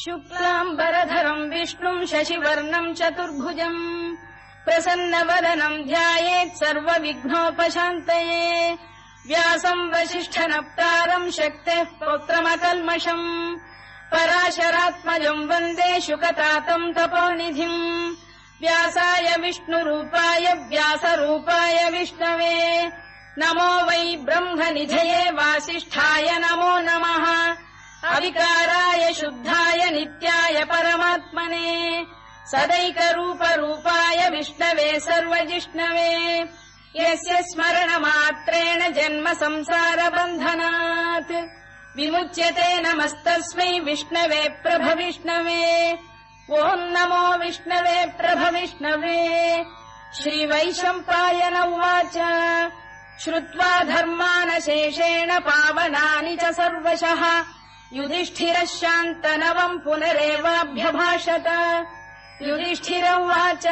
शुक्लाम्बरधरम् विष्णुम् शशिवर्णम् चतुर्भुजम् प्रसन्नवदनम् ध्यायेत् सर्वविघ्नोपशान्तये व्यासम् वसिष्ठनप्तारम् शक्तेः पौत्रमकल्मषम् पराशरात्मजम् वन्दे शुकतातम् तपोनिधिम् व्यासाय विष्णुरूपाय व्यासरूपाय विष्णवे नमो वै ब्रह्मनिधये वासिष्ठाय नमो नमः अविकाराय शुद्धाय नित्याय परमात्मने सदैकरूपरूपाय विष्णवे सर्वजिष्णवे यस्य स्मरणमात्रेण जन्म संसारबन्धनात् विमुच्यते नमस्तस्मै विष्णवे प्रभविष्णवे ॐ नमो विष्णवे प्रभविष्णवे श्रीवैशम्पायन उवाच श्रुत्वा धर्मानशेषेण पावनानि च सर्वशः युधिष्ठिरः शान्तनवम् पुनरेवाभ्यभाषत युधिष्ठिर उवाच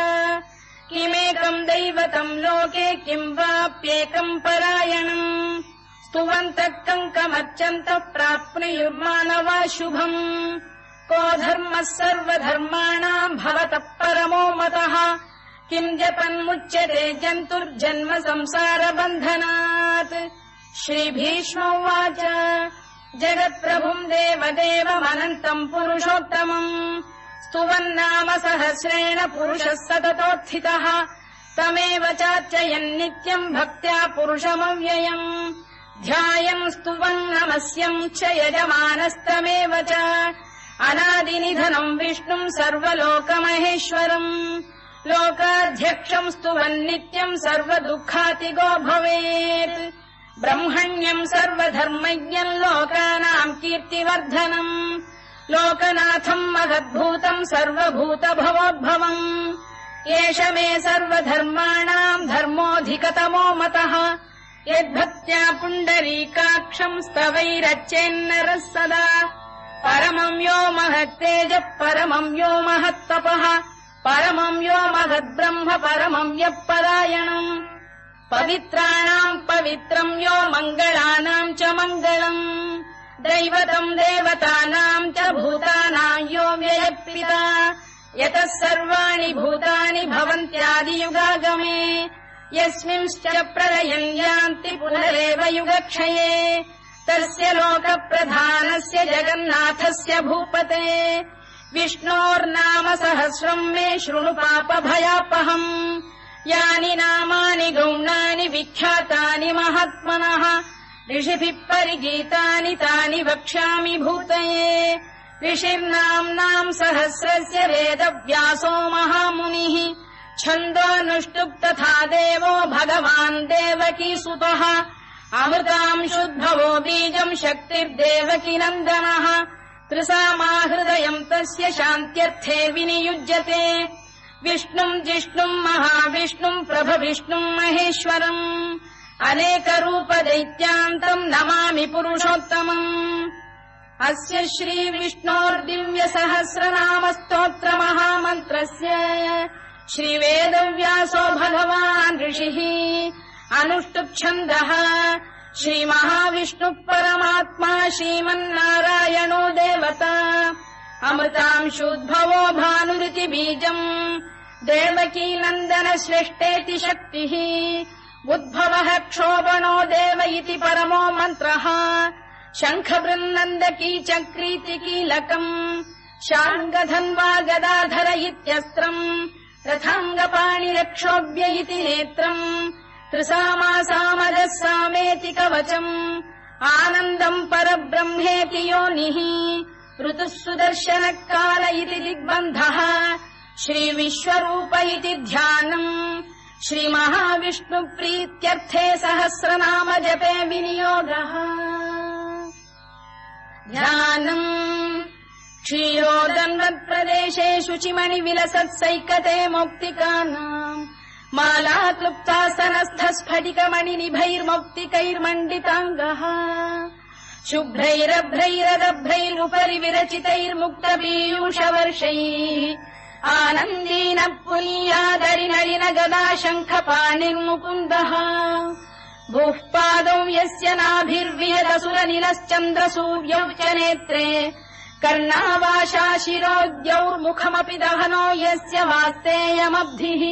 किमेकम् दैवतम् लोके किम् वाप्येकम् परायणम् स्तुवन्तः कङ्कमर्चन्तः प्राप्नुयुर्मानवा शुभम् को धर्मः सर्वधर्माणाम् भवतः परमो मतः किम् जपन्मुच्यते जन्तुर्जन्म संसारबन्धनात् श्रीभीष्म उवाच जगत्प्रभुम् देवदेवमनन्तम् पुरुषोत्तमम् स्तुवन्नाम सहस्रेण पुरुषः सततोत्थितः तमेव चार्चयन्नित्यम् भक्त्या पुरुषमव्ययम् ध्यायम् स्तुवन् नमस्यम् च यजमानस्तमेव च अनादिनिधनम् विष्णुम् सर्वलोकमहेश्वरम् लोकाध्यक्षम् स्तुवन्नित्यम् सर्वदुःखातिगो भवेत् ब्रह्मण्यम् सर्वधर्मज्ञम् लोकानाम् कीर्तिवर्धनम् लोकनाथम् महद्भूतम् सर्वभूतभवोद्भवम् एष मे सर्वधर्माणाम् धर्मोऽधिकतमो मतः यद्भक्त्या पुण्डरीकाक्षम् स्तवैरच्चेन्नरः सदा परमम् यो महत्तेजः परमम् यो महत्तपः परमम् यो महद्ब्रह्म परमम् यः परायणम् पवित्राणाम् पवित्रम् यो मङ्गलानाम् च मङ्गलम् दैवतम् देवतानाम् च भूतानाम् यो व्ययः यतः सर्वाणि भूतानि भवन्त्यादियुगागमे यस्मिंश्च प्रलयम् यान्ति पुनरेव युगक्षये तस्य लोकप्रधानस्य जगन्नाथस्य भूपते विष्णोर्नाम सहस्रम् मे शृणु पापभयापहम् यानि नामानि गौणानि विख्यातानि महात्मनः ऋषिभिः परिगीतानि तानि वक्ष्यामि भूतये ऋषिर्नाम्नाम् सहस्रस्य वेदव्यासो महामुनिः छन्दोऽनुष्टुप् तथा देवो भगवान् देवकीसुतः अमृताम् शुद्भवो बीजम् शक्तिर्देवकी नन्दनः त्रिसामाहृदयम् तस्य शान्त्यर्थे विनियुज्यते विष्णुम् जिष्णुम् महाविष्णुम् प्रभविष्णुम् महेश्वरम् अनेकरूपदैत्यान्तम् नमामि पुरुषोत्तमम् अस्य श्रीविष्णोर्दिव्यसहस्रनामस्तोत्रमहामन्त्रस्य श्रीवेदव्यासो भगवान् ऋषिः अनुष्टुप्छन्दः श्रीमहाविष्णुः परमात्मा श्रीमन्नारायणो देवता अमृतांशुद्भवो भानुरिति बीजम् देवकी नन्दन श्रेष्ठेति शक्तिः उद्भवः क्षोभणो देव इति परमो मन्त्रः शङ्खबृन्नन्दकी चक्रीति कीलकम् शार्ङ्गधन्वा गदाधर इत्यस्त्रम् रथाङ्गपाणिरक्षोभ्य इति नेत्रम् त्रिसामासामजः सामेति कवचम् आनन्दम् परब्रह्मेति योनिः ऋतुः सुदर्शनकाल इति दिग्बन्धः श्रीविश्वरूप इति ध्यानम् श्रीमहाविष्णुप्रीत्यर्थे सहस्रनाम जपे विनियोगः ध्यानम् क्षीरोदन्वत्प्रदेशे शुचिमणिविलसत्सैकते मौक्तिकानाम् मालाक्लुप्तासनस्थस्फटिकमणिनिभैर्मौक्तिकैर्मण्डिताङ्गः शुभ्रैरभ्रैरदभ्रैरुपरि विरचितैर्मुक्तपीयूषवर्षैः आनन्दीन पुनीयादरिनलिन गदा शङ्खपाणिर्मुकुन्दः भूः पादौ यस्य नाभिर्वियदसुरनिलश्चन्द्रसूर्यौ च नेत्रे कर्णावाशा शिरोद्यौर्मुखमपि दहनो यस्य वास्तेयमब्धिः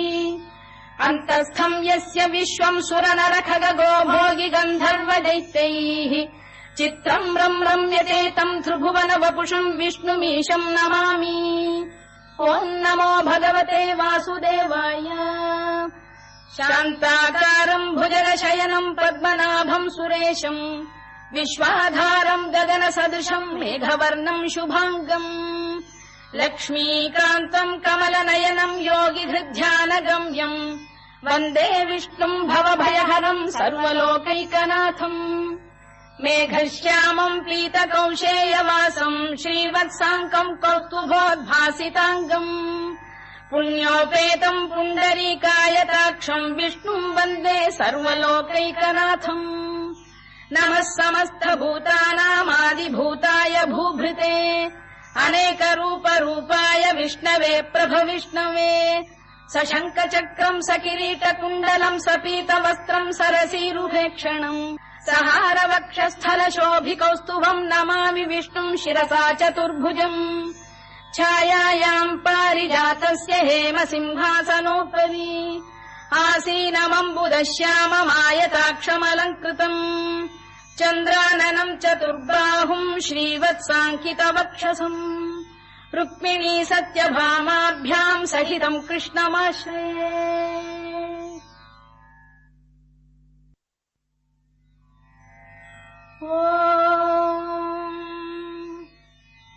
अन्तस्थम् यस्य विश्वम् सुरनरखगो भोगि गन्धर्व दैत्यैः चित्रम् रम्यते तम् त्रिभुवन वपुषम् विष्णुमीशम् नमामि। ॐ नमो भगवते वासुदेवाय। शान्ताकारम् भुजगशयनम् पद्मनाभम् सुरेशम् विश्वाधारम् गगनसदृशम् मेघवर्णम् शुभाङ्गम् लक्ष्मीकान्तम् कमलनयनम् योगिहृद्ध्यानगम्यम् वन्दे विष्णुम् भवभयहरम् सर्वलोकैकनाथम् मेघश्यामम् पीतकौशेयवासम् श्रीवत्साङ्कम् कौस्तुभोद्भासिताङ्गम् पुण्योपेतम् पुण्डरीकायताक्षम् विष्णुम् वन्दे सर्वलोकैकनाथम्। नमः समस्तभूतानामादिभूताय भूभृते अनेकरूपरूपाय विष्णवे प्रभविष्णवे सशङ्खचक्रम् सकिरीटकुण्डलम् सपीतवस्त्रम् सरसीरुहेक्षणम् सहारवक्षस्थलशोभिकौस्तुभम् नमामि विष्णुम् शिरसा चतुर्भुजम् छायायाम् पारिजातस्य हेमसिंहासनोपरि आसीनमम्बुदश्याममायताक्षमलङ्कृतम् चन्द्राननम् चतुर्बाहुम् श्रीवत्साङ्कितवक्षसम् रुक्मिणी सत्यभामाभ्याम् सहितम् कृष्णमाश्रये।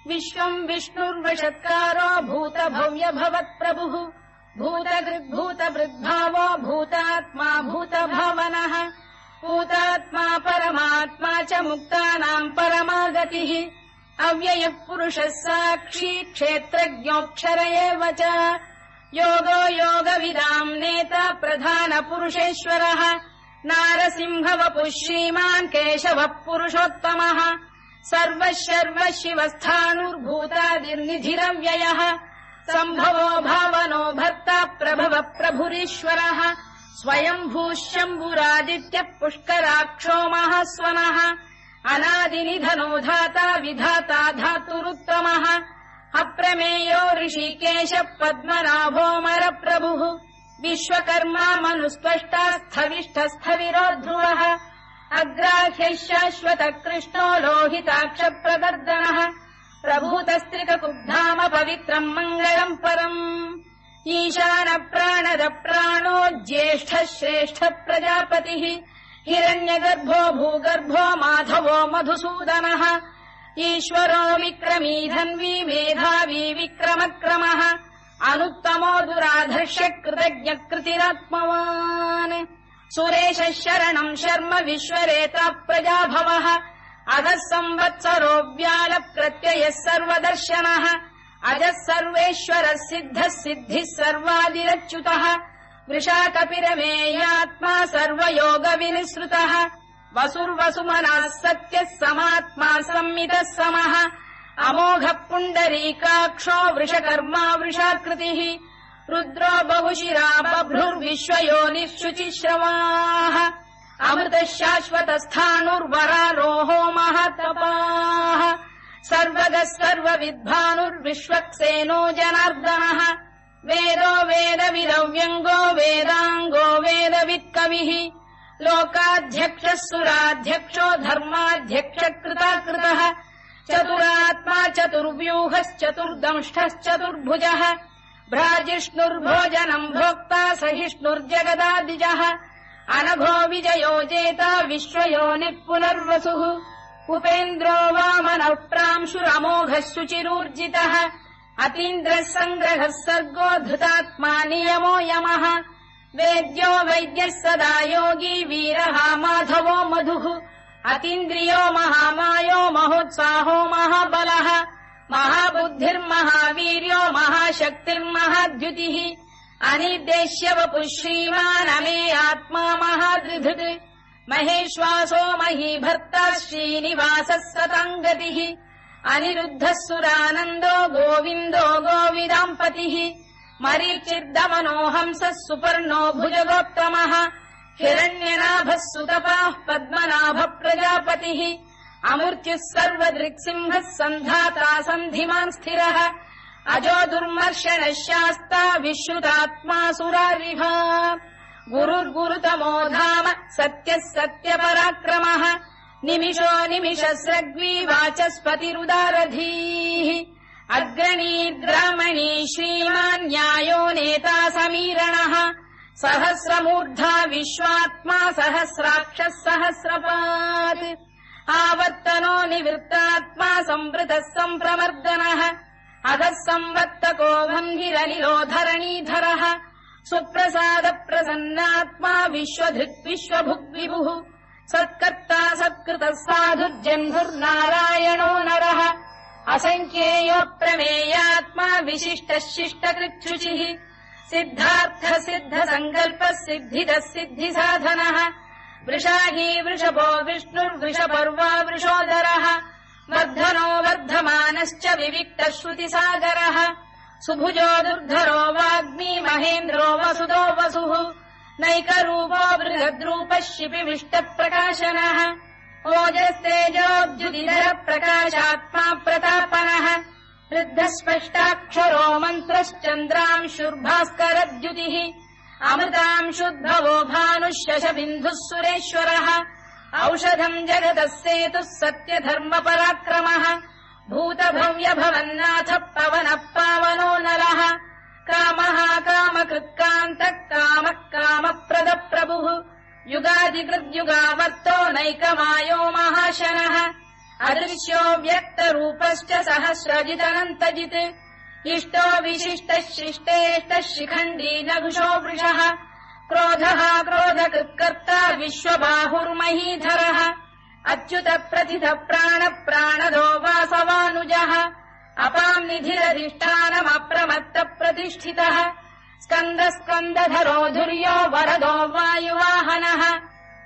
विश्वम् विष्णुर्वषत्कारो भूतभव्य भवत्प्रभुः भूतकृद्भूतभृद्भावो भूतात्मा भूतभावनः भूतात्मा परमात्मा च मुक्तानाम् परमागतिः अव्ययः पुरुषः साक्षी क्षेत्रज्ञोऽक्षर एव च योगो योगविदाम् नेता प्रधानपुरुषेश्वरः नारसिंहवपुः श्रीमान् केशवः पुरुषोत्तमः सर्वः शर्वः शिवस्थाणुर्भूतादिर्निधिरव्ययः सम्भवो भावनो भर्ता प्रभवः प्रभुरीश्वरः स्वयम्भूः शम्भुरादित्यः पुष्कराक्षो महास्वनः अनादिनिधनो धाता विधाता धातुरुत्तमः अप्रमेयो ऋषिकेशः पद्मनाभोऽमर प्रभुः विश्वकर्मा मनुस्त्वष्टा स्थविष्ठस्थविरो ध्रुवः अग्राह्यः शाश्वतः कृष्णो लोहिताक्षप्रदर्दनः प्रभूतस्त्रिककुब्धाम पवित्रम् मङ्गलम् परम् ईशानप्राणद प्राणो ज्येष्ठः श्रेष्ठः प्रजापतिः हिरण्यगर्भो भूगर्भो माधवो मधुसूदनः ईश्वरो विक्रमी धन्वी मेधावी विक्रमक्रमः अनुत्तमो दुराधर्ष्य कृतज्ञकृतिरात्मवान् सुरेशः शरणम् शर्म विश्वरेता प्रजाभवः अधः संवत्सरो व्यालप्रत्ययः सर्वदर्शनः अजः सर्वेश्वरः सिद्धः सिद्धिः सर्वादिरच्युतः वृषाकपिरमेयात्मा सर्वयोगविनिसृतः वसुर्वसुमनः सत्यः समात्मा संमितः समः अमोघः पुण्डरीकाक्षो वृषकर्मा वृषाकृतिः रुद्रो बहुशिरा बभ्रुर्विश्वयोनिः शुचिश्रवाः अमृतः शाश्वतस्थाणुर्वरारोहो महातपाः सर्वगः सर्वविद्भानुर्विश्वक्सेनो जनार्दनः वेदो वेदविदव्यङ्गो वेदाङ्गो वेदवित्कविः लोकाध्यक्षः सुराध्यक्षो धर्माध्यक्षकृताकृतः चतुरात्मा चतुर्व्यूहश्चतुर्दंष्टश्चतुर्भुजः भ्राजिष्णुर्भोजनम् भोक्ता सहिष्णुर्जगदादिजः अनघो विजयो जेता विश्वयोनिः पुनर्वसुः उपेन्द्रो वामनः प्रांशुरमोघः शुचिरूर्जितः अतीन्द्रः सङ्ग्रहः सर्गो धृतात्मा नियमो यमः वेद्यो वैद्यः सदा योगी वीरः माधवो मधुः अतीन्द्रियो महामायो महोत्साहो महाबलः महाबुद्धिर्महावीर्यो महाशक्तिर्महाद्युतिः अनिर्देश्य वपुः श्रीमानमे आत्मा महादृधृत् महेश्वासो महीभर्ता श्रीनिवासः सताङ्गतिः अनिरुद्धः सुरानन्दो गोविन्दो गोविदाम्पतिः मरीचिर्दमनो हंसः सुपर्णो भुजगोत्तमः हिरण्यनाभः सुतपाः पद्मनाभः प्रजापतिः अमृत्युः सर्वदृक्सिंहः सन्धाता सन्धिमान् स्थिरः अजो दुर्मर्षणः शास्ता विश्रुतात्मा सुरारिः गुरुर्गुरुतमो धाम सत्यः सत्यपराक्रमः निमिषो निमिषस्रग्वी वाचस्पतिरुदारधीः अग्रणीर्ग्रामणी श्रीमान् न्यायो नेता समीरणः सहस्रमूर्धा विश्वात्मा सहस्राक्षः सहस्रपात् आवर्तनो निवृत्तात्मा संवृतः सम्प्रमर्दनः अधः संवर्तको भङ्गिरनिलो धरणीधरः सुप्रसाद प्रसन्नात्मा विश्वधृक् विश्वभुग्विभुः सत्कर्ता सत्कृतः साधुर्जह्नुर्नारायणो नरः असङ्ख्येयो प्रमेयात्मा विशिष्टः शिष्टकृच्छुचिः सिद्धार्थ सिद्ध सङ्कल्पः सिद्धिदः सिद्धिसाधनः वृषाही वृषभो विष्णुर्वृषपर्वा वृषोदरः वर्धनो वर्धमानश्च विविक्तः श्रुतिसागरः सुभुजो दुर्धरो वाग्मी महेन्द्रो वसुदो वसुः नैकरूपो बृहद्रूपः शिपिविष्टप्रकाशनः ओजस्तेजोऽब्जुदिधर प्रकाशात्मा प्रतापनः वृद्धस्पष्टाक्षरो मन्त्रश्चन्द्रांशुर्भास्करद्युतिः अमृतांशुद्भवो भानुः शशबिन्दुः सुरेश्वरः औषधम् जगतः सेतुः सत्यधर्मपराक्रमः भूतभव्यभवन्नाथः पवनः पावनो नरः कामः कामकृत्कान्तः कामः कामप्रदप्रभुः युगादिकृद्युगावर्तो नैकमायो महाशनः अदृश्यो व्यक्तरूपश्च सहस्रजिदनन्तजित् इष्टो विशिष्टः शिष्टेष्टः शिखण्डी नघुषो वृषः क्रोधः क्रोधकृत्कर्ता विश्वबाहुर्महीधरः अच्युत प्रथित प्राण प्राणदो वासवानुजः अपाम् निधिरधिष्ठानमप्रमत्त प्रतिष्ठितः स्कन्द स्कन्दधरो धुर्यो वरदो वायुवाहनः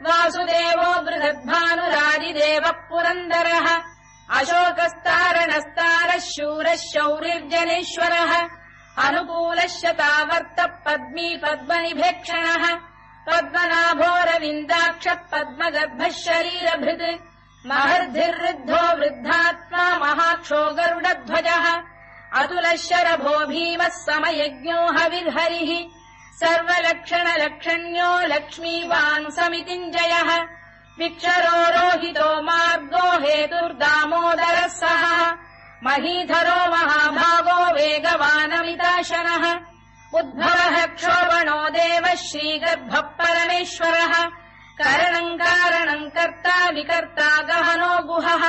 वासुदेवो बृहद्भानुरादिदेवः पुरन्दरः अशोकस्तारणस्तारः शूरः शौरिर्जनेश्वरः अनुकूलः शतावर्तः पद्मी पद्मनिभेक्षणः पद्मनाभोरविन्दाक्षः पद्मगर्भः शरीरभृत् महर्धिर्वृद्धो वृद्धात्मा महाक्षो गरुडध्वजः अतुलः शरभो भीमः समयज्ञो हविर्हरिः सर्वलक्षणलक्षण्यो लक्ष्मीवान् समितिञ्जयः विक्षरो रोहितो मार्गो हेतुर्दामोदरः सः महीधरो महाभागो वेगवानमिताशनः उद्भवः क्षोभणो देवः श्रीगर्भः परमेश्वरः करणम् कारणम् कर्ता विकर्ता गहनो गुहः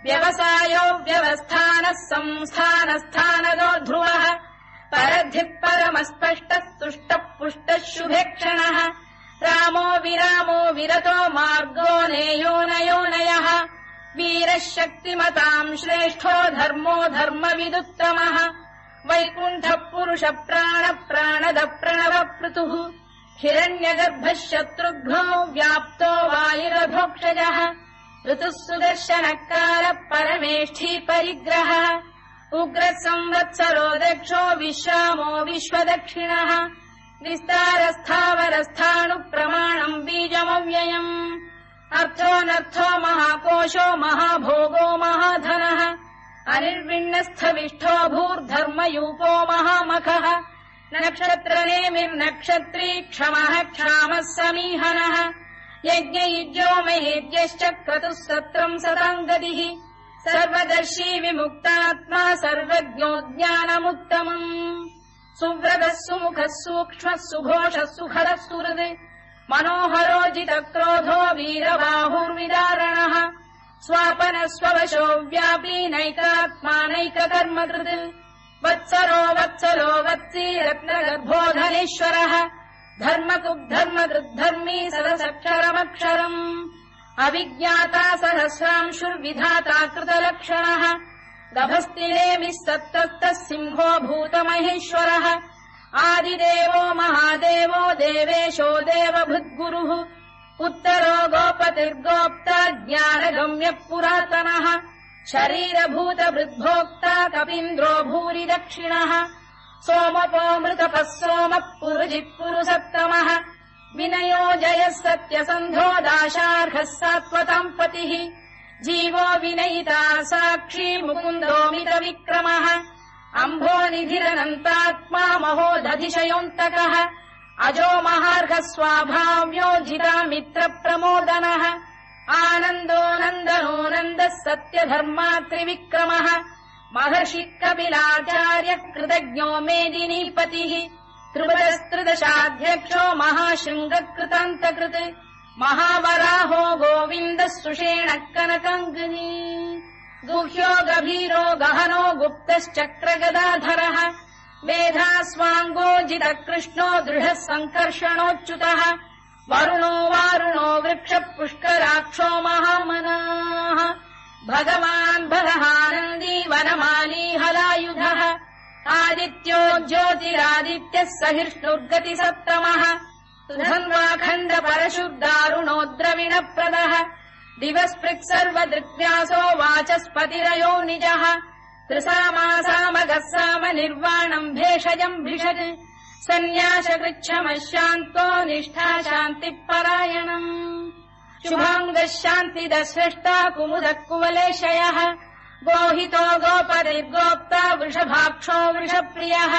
व्यवसायो व्यवस्थानः संस्थानस्थानदो ध्रुवः परद्धिः परमस्पष्टः तुष्टः पुष्टः शुभेक्षणः रामो विरामो विरतो मार्गो नेयो नयोनयः वीरः शक्तिमताम् श्रेष्ठो धर्मो धर्मविदुत्तमः वैकुण्ठः पुरुष प्राण प्राणद प्रणव पृतुः हिरण्यगर्भः शत्रुघ्नो व्याप्तो वायुरधोक्षजः ऋतुः सुदर्शनकालः परमेष्ठी परिग्रहः उग्रः संवत्सरो दक्षो विश्रामो विश्वदक्षिणः विस्तारस्थावरस्थाणुप्रमाणम् बीजमव्ययम् अर्थोऽनर्थो महाकोशो महाभोगो महाधनः अनिर्विण्णस्थविष्ठो भूर्धर्मयूपो महामखः नक्षत्रनेमिर्नक्षत्री क्षमः क्षामः समीहनः यज्ञयुज्यो महेद्यश्च क्रतुः सत्रम् सताम् गतिः सर्वदर्शी विमुक्तात्मा सर्वज्ञो ज्ञानमुत्तमम् सुव्रतः सुमुखः सूक्ष्मः सुघोषः सुखरः सुहृद् मनोहरोजितक्रोधो वीरबाहुर्विदारणः स्वापनः स्ववशो व्यापी नैकात्मानैककर्मकृत् वत्सरो वत्सलो वत्सी रत्नगर्भो धनेश्वरः धर्मकृद्धर्मकृद्धर्मी सदसक्षरमक्षरम् अविज्ञाता सहस्रांशुर्विधाता कृतलक्षणः गभस्तिनेमिः सत्तस्तः सिंहो भूतमहेश्वरः आदिदेवो महादेवो देवेशो देवभृद्गुरुः उत्तरो गोपतिर्गोप्ता ज्ञानगम्यः पुरातनः शरीरभूतभृद्भोक्ता कपीन्द्रो भूरि दक्षिणः सोमपोऽमृतपः सोमः पुरुजिः पुरुसत्तमः विनयो जयः सत्यसन्धो दाशार्हः सात्वताम् पतिः जीवो विनयिता साक्षी मुकुन्दोमित विक्रमः अम्भोनिधिरनन्तात्मा महोदधिशयोऽन्तकः अजो महार्घ स्वाभाव्यो जिता मित्र प्रमोदनः आनन्दो नन्दनो नन्दः सत्यधर्मा त्रिविक्रमः महर्षि कपिलाचार्य कृतज्ञो मेदिनीपतिः त्रिपुरस्त्रिदशाध्यक्षो महाशृङ्गकृतान्तकृत् महावराहो गोविन्दः सुषेणः कनकाङ्गनी गुह्यो गभीरो गहनो गुप्तश्चक्रगदाधरः मेधास्वाङ्गो जितः कृष्णो दृढः सङ्कर्षणोच्युतः वरुणो वारुणो वृक्षः पुष्कराक्षो महामनाः भगवान् भगहानन्दी वनमाली हलायुधः आदित्यो ज्योतिरादित्यः सहिष्णुर्गतिसप्तमः सुधन्वाखण्ड परशुर्दारुणो द्रविणप्रदः दिवस्पृक् सर्वदृक्व्यासो वाचस्पतिरयो निजः त्रिसामासामगः साम निर्वाणम् भेषजम् भिषज सन्न्यासकृच्छमशान्तो निष्ठा शान्तिपरायणम् शुभाङ्गः शान्तिदश्रेष्टा कुमुदः कुवलेशयः गोहितो गोपतिर्गोप्ता वृषभाक्षो वृषप्रियः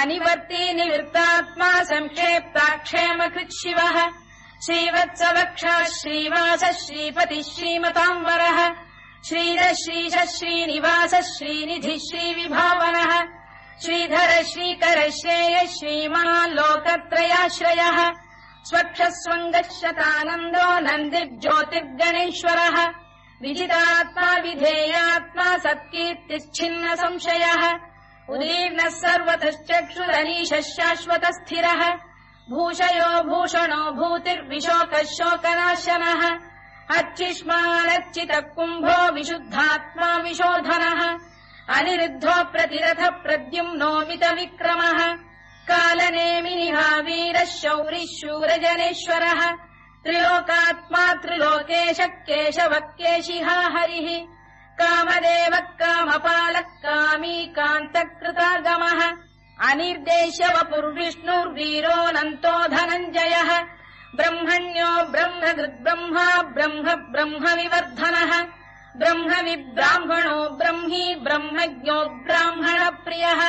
अनिवर्ती निवृत्तात्मा संक्षेप्ताक्षेमकृत् शिवः श्रीवत्सवक्षः श्रीवासः श्रीपतिः श्रीमताम्बरः श्रीधः श्रीशः श्रीनिवासः श्रीनिधिः श्रीविभावनः श्रीधर श्रीकर श्रेयः श्रीमान् लोकत्रयाश्रयः स्वक्षस्वङ्गः शतानन्दो नन्दिर्ज्योतिर्गणेश्वरः विजितात्मा विधेयात्मा सत्कीर्तिश्छिन्न संशयः उदीर्णः सर्वतश्चक्षुरनीशः शाश्वतस्थिरः भूषयो भूषणो भूतिर्विशोकः शोकनाशनः अर्चिष्मानर्चितः कुम्भो विशुद्धात्मा विशोधनः अनिरुद्धो प्रतिरथ प्रद्युम्नोमित विक्रमः कालनेमिनिहा वीरः शौरिः शूरजनेश्वरः त्रिलोकात्मा त्रिलोकेशः केशवः केशिहा हरिः कामदेवः कामपालः कामी कान्तकृतागमः अनिर्देश्य वपुर्विष्णुर्वीरोऽनन्तो धनञ्जयः ब्रह्मण्यो ब्रह्मकृद्ब्रह्मा ब्रह्म ब्रह्मविवर्धनः ब्रह्मविब्राह्मणो ब्रह्मी ब्रह्मज्ञो ब्राह्मणप्रियः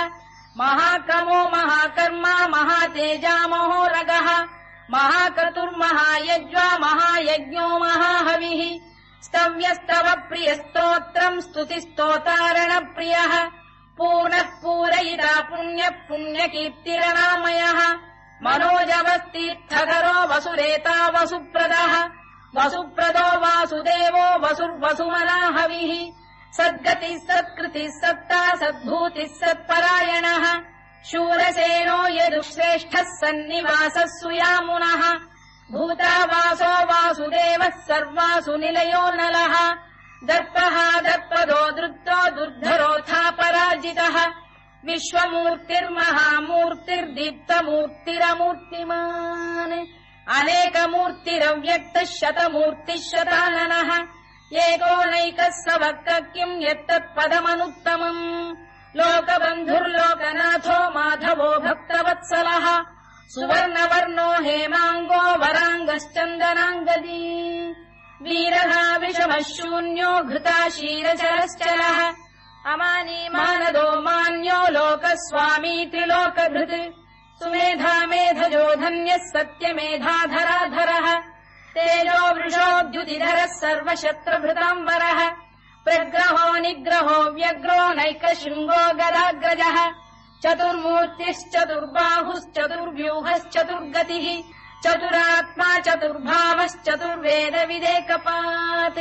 महाक्रमो महाकर्मा महातेजा महोरगः महाक्रतुर्महायज्वा महायज्ञो महाहविः स्तव्यस्तव प्रियस्तोत्रम् स्तुतिस्तोतारणप्रियः पूर्णः पूरयिता पुण्यः पुण्यकीर्तिरनामयः मनोजवस्तीर्थकरो वसुरेता वसुप्रदः वसुप्रदो वासुदेवो वसुर्वसुमनाहविः सद्गतिः सत्कृतिः सत्ता सद्भूतिः सत्परायणः शूरसेनो यदुश्रेष्ठः सन्निवासः सुयामुनः भूतावासो वासुदेवः सर्वासु निलयो नलः दर्पः दर्पदो दृप्तो दुर्धरोऽथा पराजितः विश्वमूर्तिर्महामूर्तिर्दीप्तमूर्तिरमूर्तिमान् अनेकमूर्तिरव्यक्तः शतमूर्तिः शताननः एकोनैकः स वक्क किम् यत्तत्पदमनुत्तमम् लोकबन्धुर्लोकनाथो माधवो भक्तवत्सलः सुवर्णवर्णो हेमाङ्गो वराङ्गश्चन्दनाङ्गदी वीरः विषमः शून्यो घृता शीरचरश्चरः अमानी मानदो मान्यो लोकस्वामी त्रिलोकभृत् सुमेधा मेधजो धन्यः सत्यमेधाधराधरः तेजो वृषोद्युतिधरः सर्वशत्रुभृताम्बरः प्रग्रहो निग्रहो व्यग्रो नैकशृङ्गो गदाग्रजः चतुर्मूर्तिश्चतुर्बाहुश्चतुर्व्यूहश्चतुर्गतिः चतुरात्मा चतुर्भावश्चतुर्वेदविदेकपात्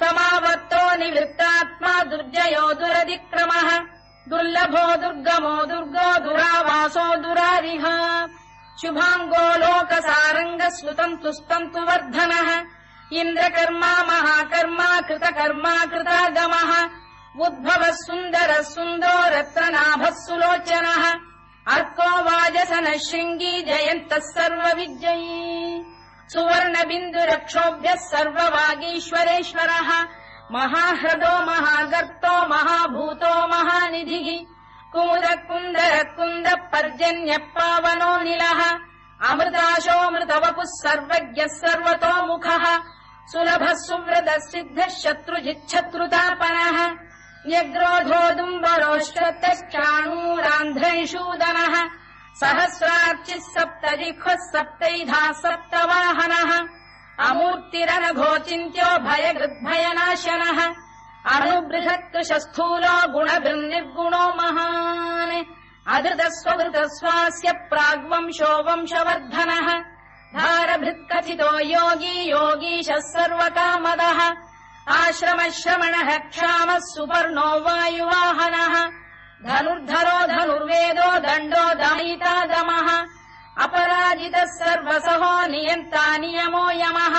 समावर्तो निवृत्तात्मा दुर्जयो दुरधिक्रमः दुर्लभो दुर्गमो दुर्गो दुरावासो दुरारिः शुभाङ्गो लोकसारङ्गः सुतन्तुस्तन्तु वर्धनः इन्द्रकर्मा महाकर्मा कृतकर्मा कृतागमः उद्भवः सुन्दरः सुन्दरो रत्ननाभः सुलोचनः अर्को वाजसनः शृङ्गी जयन्तः सर्वविजयी सुवर्णबिन्दुरक्षोभ्यः सर्ववागीश्वरेश्वरः महाह्रदो महागर्तो महाभूतो महानिधिः कुमुदः कुन्दरः कुन्दः पर्जन्यः पावनो निलः अमृताशोऽमृतवपुः सर्वज्ञः सर्वतोमुखः सुलभः सुव्रतः सिद्धः शत्रुजिच्छत्रुतापनः न्यग्रोधोदुम्बरोश्चतश्चाणूरान्ध्रैषूदनः सहस्रार्चिः सप्तजिह्वः सप्तैधा सप्तवाहनः अमूर्तिरनघोचिन्त्यो भयगृद्भयनाशनः अणुबृहत्कृशस्थूलो गुणभिर्निर्गुणो महान् अधृतस्वधृतस्वास्य प्राग्वंशो वंशवर्धनः भारभृत्कथितो योगी योगीशः सर्वकामदः आश्रमश्रमणः क्षामः सुपर्णो वायुवाहनः धनुर्धरो धनुर्वेदो दण्डो दमयिता दमः अपराजितः सर्वसहो नियन्ता नियमो यमः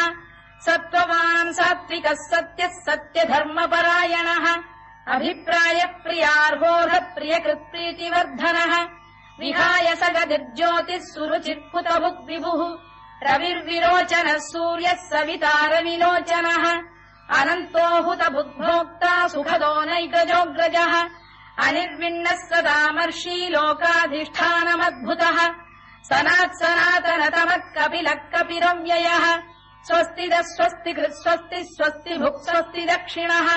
सत्त्ववान् सात्विकः सत्यः सत्यधर्मपरायणः अभिप्रायप्रियार्होः प्रियकृत्प्रीतिवर्धनः विहाय सगतिर्ज्योतिः सुरुचित्कुतभुग्विभुः रविर्विरोचनः सूर्यः सवितारविलोचनः अनन्तो हुतभुग्भोक्ता सुखदो नैकजोऽग्रजः अनिर्विण्णः सदामर्षी लोकाधिष्ठानमद्भुतः सनात्सनातनतमः कपिलः कपिरव्ययः स्वस्तिदः स्वस्तिकृत् स्वस्तिः स्वस्तिभुक् स्वस्ति दक्षिणः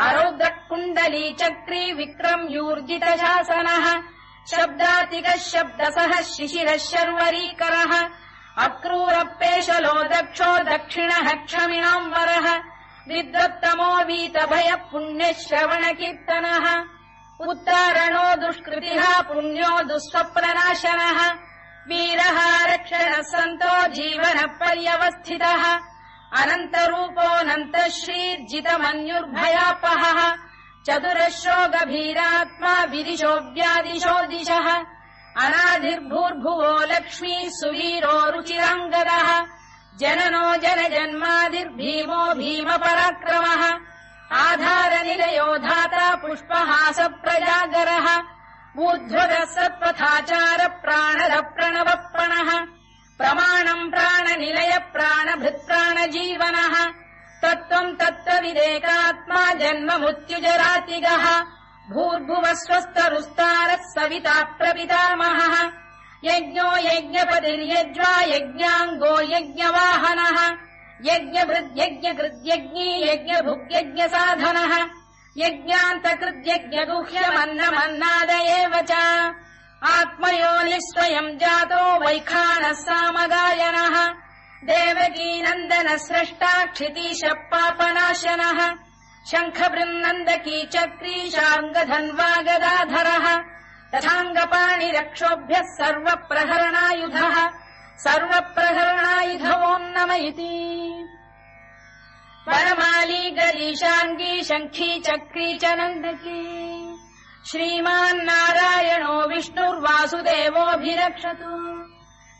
अरौद्रः कुण्डली चक्री विक्रम्यूर्जितशासनः शब्दातिकः शब्दसः शिशिरः शर्वरीकरः अक्रूरपेशलो दक्षो दक्षिणः क्षमिणाम्बरः विद्वत्तमो वीतभयः पुण्यः श्रवणकीर्तनः उत्तारणो दुष्कृतिः पुण्यो दुःस्वप्ननाशनः वीरः रक्षणः सन्तो जीवनः पर्यवस्थितः अनन्तरूपोऽनन्तः श्रीर्जितमन्युर्भयापहः चतुरश्रो गभीरात्मा विदिशो व्यादिशो दिशः अनाधिर्भूर्भुवो लक्ष्मी सुवीरो रुचिराङ्गदः जननो जनजन्मादिर्भीमो भीमपराक्रमः आधारनिलयो धाता पुष्पहास प्रजागरः ऊर्ध्वगः सत्पथाचार प्राणद प्रणवप्रणः प्रमाणम् प्राणनिलय प्राणभृत्प्राणजीवनः तत्त्वम् तत्त्वविदेकात्मा जन्ममृत्युजरातिगः भूर्भुवः स्वस्तरुस्तारः सविता प्रपितामहः यज्ञो यज्ञपतिर्यज्वा यज्ञाङ्गो यज्ञवाहनः यज्ञभृद्यज्ञकृद्यज्ञी यज्ञभुग्यज्ञसाधनः यज्ञान्तकृद्यज्ञगुह्यमन्नमन्नाद एव च आत्मयोनिः स्वयम् जातो वैखानः सामगायनः देवकीनन्दनः स्रष्टा क्षितीशः पापनाशनः शङ्खबृन्नन्दकी चक्री शार्ङ्गधन्वा गदाधरः तथाङ्गपाणिरक्षोभ्यः सर्वप्रहरणायुधः सर्वप्रहरणायुधवोन्नम इति वनमाली गरीशाङ्गी शङ्खी चक्री च नन्दकी श्रीमान्नारायणो विष्णुर्वासुदेवोऽभिरक्षतु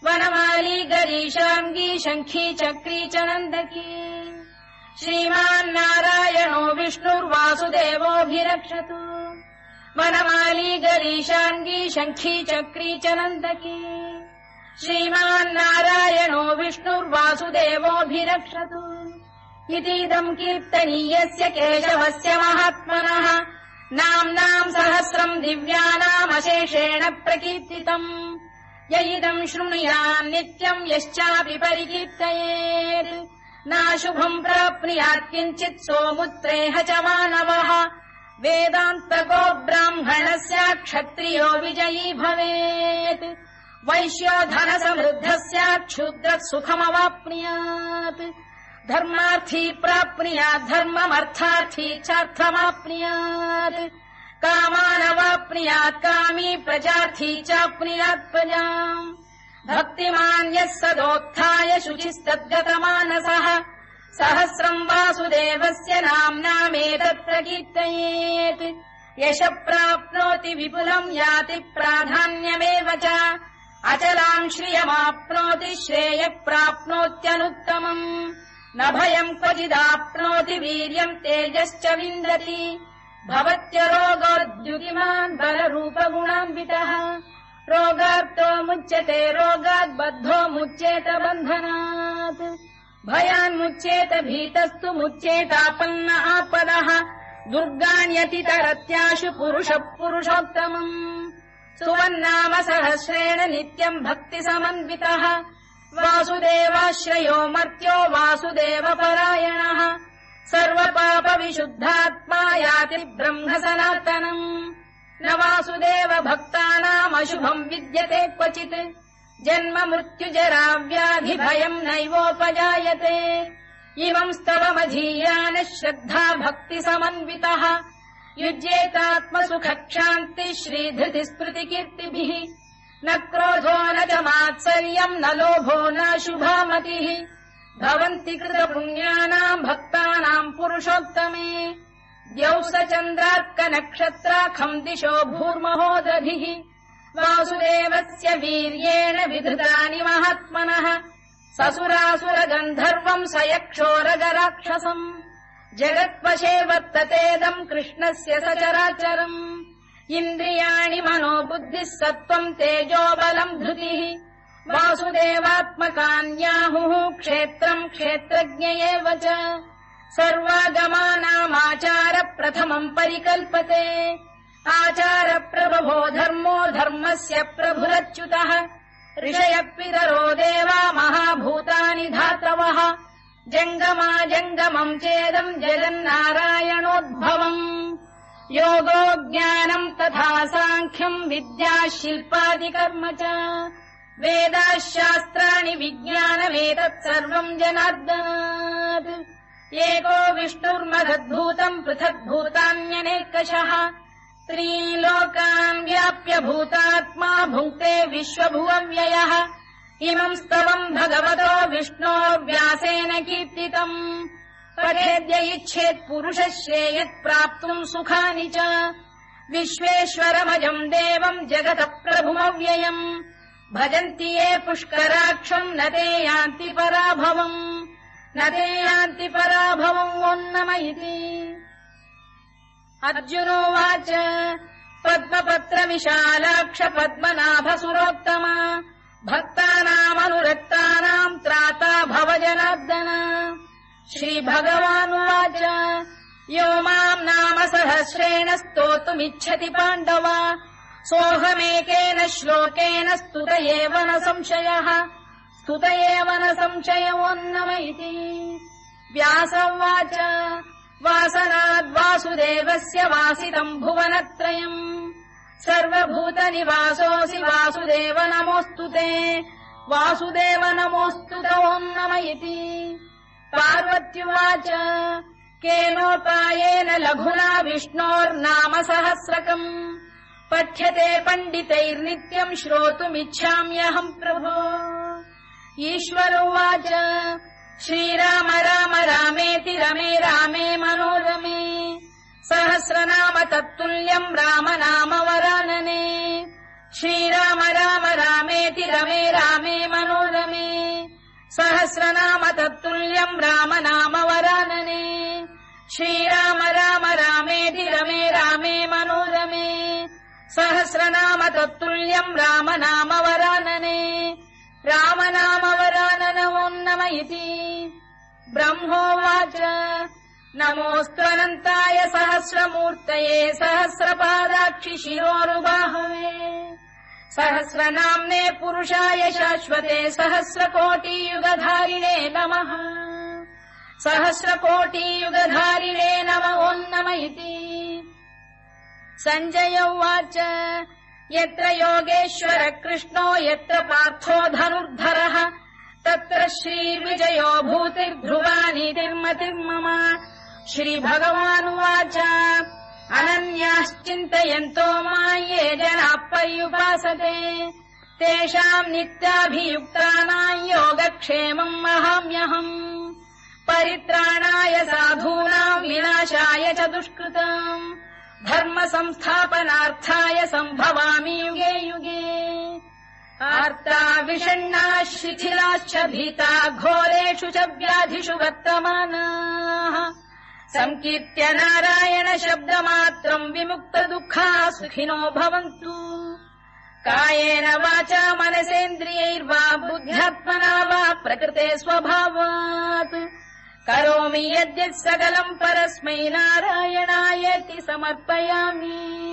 वनमाली गरीशाङ्गी शङ्खी चक्री च नन्दकी श्रीमान्नारायणो विष्णुर्वासुदेवोऽभिरक्षतु वनमाली गरीशाङ्गी शङ्खी चक्री च नन्दकी श्रीमान्नारायणो विष्णुर्वासुदेवोऽभिरक्षतु इतीदम् कीर्तनीयस्य केशवस्य महात्मनः नाम्नाम् सहस्रम् दिव्यानामशेषेण प्रकीर्तितम् य इदम् शृणुयान् नित्यम् यश्चापि परिकीर्तयेत् नाशुभम् प्राप्नुयात् किञ्चित् सोमुत्रेह च मानवः वेदान्तको ब्राह्मणस्य क्षत्रियो विजयी भवेत् वैश्यो धनसमृद्धः स्यात् क्षुद्रः सुखमवाप्नुयात् धर्मार्थी प्राप्नुयात् धर्ममर्थार्थी चार्थमाप्नुयात् कामानवाप्नुयात् कामी प्रजार्थी चाप्नुयात् प्रजाम् भक्तिमान् यः सदोत्थाय शुचिस्तद्गतमानसः सहस्रम् वासुदेवस्य नाम्नामेतत् प्रकीर्तयेत् यशः प्राप्नोति विपुलम् याति प्राधान्यमेव च अचलाम् श्रियमाप्नोति श्रेयः प्राप्नोत्यनुत्तमम् न भयम् क्वचिदाप्नोति वीर्यम् तेजश्च विन्दति भवत्यरोगोद्युतिमान् बलरूपगुणान्वितः रोगार्तो मुच्यते रोगात् बद्धो मुच्येत बन्धनात् भयान्मुच्येत भीतस्तु मुच्येतापन्न आपदः दुर्गाण्यतितरत्याशु पुरुषः पुरुषोत्तमम् सुवन्नाम सहस्रेण नित्यम् भक्तिसमन्वितः वासुदेवाश्रयो मर्त्यो वासुदेवपरायणः सर्वपापविशुद्धात्मा याति ब्रह्म सनातनम् न वासुदेव भक्तानामशुभम् विद्यते क्वचित् जन्म मृत्युजराव्याधि भयम् नैवोपजायते इमम् स्तवमधीयानः श्रद्धा भक्ति समन्वितः युज्येतात्मसुखक्षान्ति श्रीधृतिस्मृतिकीर्तिभिः न क्रोधो न च मात्सर्यम् न लोभो न शुभामतिः भवन्ति कृतपुण्यानाम् भक्तानाम् पुरुषोत्तमे द्यौः स चन्द्रार्कनक्षत्राखम् दिशो भूर्महोदधिः वासुदेवस्य वीर्येण विधृतानि महात्मनः ससुरासुरगन्धर्वम् स यक्षोरगराक्षसम् जगत्वशे वर्ततेदम् कृष्णस्य सचराचरम् इन्द्रियाणि मनो बुद्धिः सत्त्वम् तेजो बलम् धृतिः वासुदेवात्मकान्याहुः क्षेत्रम् क्षेत्रज्ञ एव च सर्वागमानामाचार प्रथमम् परिकल्पते आचारप्रभवो धर्मो धर्मस्य प्रभुरच्युतः ऋषयः पितरो देवा महाभूतानि धातवः जङ्गमा जङ्गमम् चेदम् जगन्नारायणोद्भवम् योगो ज्ञानम् तथा साङ्ख्यम् विद्या शिल्पादिकर्म च वेदाः शास्त्राणि विज्ञानमेतत् सर्वम् जनार्दनात् एको विष्णुर्महद्भूतम् पृथग्भूतान्यनेकशः त्रीन् लोकान् व्याप्य भूतात्मा भुङ्क्ते विश्वभुवव्ययः इमम् स्तवम् भगवतो विष्णोर्व्यासेन कीर्तितम् पठेद्य इच्छेत् पुरुषः श्रेयत् प्राप्तुम् सुखानि च विश्वेश्वरमजम् देवम् जगतः प्रभुमव्ययम् भजन्ति ये पुष्कराक्षम् न ते यान्ति पराभवम् न ते यान्ति पराभवम् वोन्नम इति अर्जुनोवाच पद्मपत्रविशालाक्ष पद्मनाभसुरोत्तमा भक्तानामनुरक्तानाम् त्राता भव जनार्दन श्रीभगवानुवाच यो माम् नाम सहस्रेण स्तोतुमिच्छति पाण्डव सोऽहमेकेन श्लोकेन स्तुत एव न संशयः स्तुत एव न संशयोन्नम इति व्यास उवाच वासनाद्वासुदेवस्य वासितम् भुवनत्रयम् सर्वभूतनिवासोऽसि वासुदेव नमोऽस्तु ते वासुदेव नमोऽस्तु ते ओन्नम इति पार्वत्युवाच केनोपायेन लघुना विष्णोर्नाम सहस्रकम् पठ्यते पण्डितैर्नित्यम् श्रोतुमिच्छाम्यहम् प्रभो ईश्वर उवाच श्रीराम राम रामेति रमे रामे मनोरमे सहस्रनाम तत्तुल्यम् राम नाम वरानने श्रीराम राम रामेति रमे रामे मनोरमे सहस्रनाम तत्तुल्यम् राम नाम वरानने श्रीराम राम रामेति रमे रामे मनोरमे सहस्रनाम तत्तुल्यम् राम नाम वरानने राम नाम वरानन ओन्नम इति ब्रह्मोवाच नमोऽस्त्वनन्ताय सहस्रमूर्तये सहस्रपादाक्षि शिरोरुबाहवे सहस्रनाम्ने पुरुषाय शाश्वते सहस्रकोटियुगधारिणे नमः सहस्रकोटियुगधारिणे नम ओन्नम इति सञ्जय उवाच यत्र योगेश्वर कृष्णो यत्र पार्थो धनुर्धरः तत्र श्रीर्विजयो भूतिर्ध्रुवा नीतिर्मतिर्मम श्रीभगवानुवाच अनन्याश्चिन्तयन्तो मां ये जनाः पर्युपासते तेषाम् नित्याभियुक्तानाम् योगक्षेमम् वहाम्यहम् परित्राणाय साधूनाम् विनाशाय च दुष्कृताम् धर्म संस्थापनार्थाय सम्भवामि युगे युगे आर्ता विषण्णाः शिथिलाश्च भीता घोरेषु च व्याधिषु वर्तमानाः संकीर्त्य नारायण शब्दमात्रम् विमुक्त दुःखाः सुखिनो भवन्तु कायेन वाचा मनसेन्द्रियैर्वा बुद्ध्यात्मना वा प्रकृते स्वभावात् करोमि यद्यत् सकलम् परस्मै नारायणायेति समर्पयामि।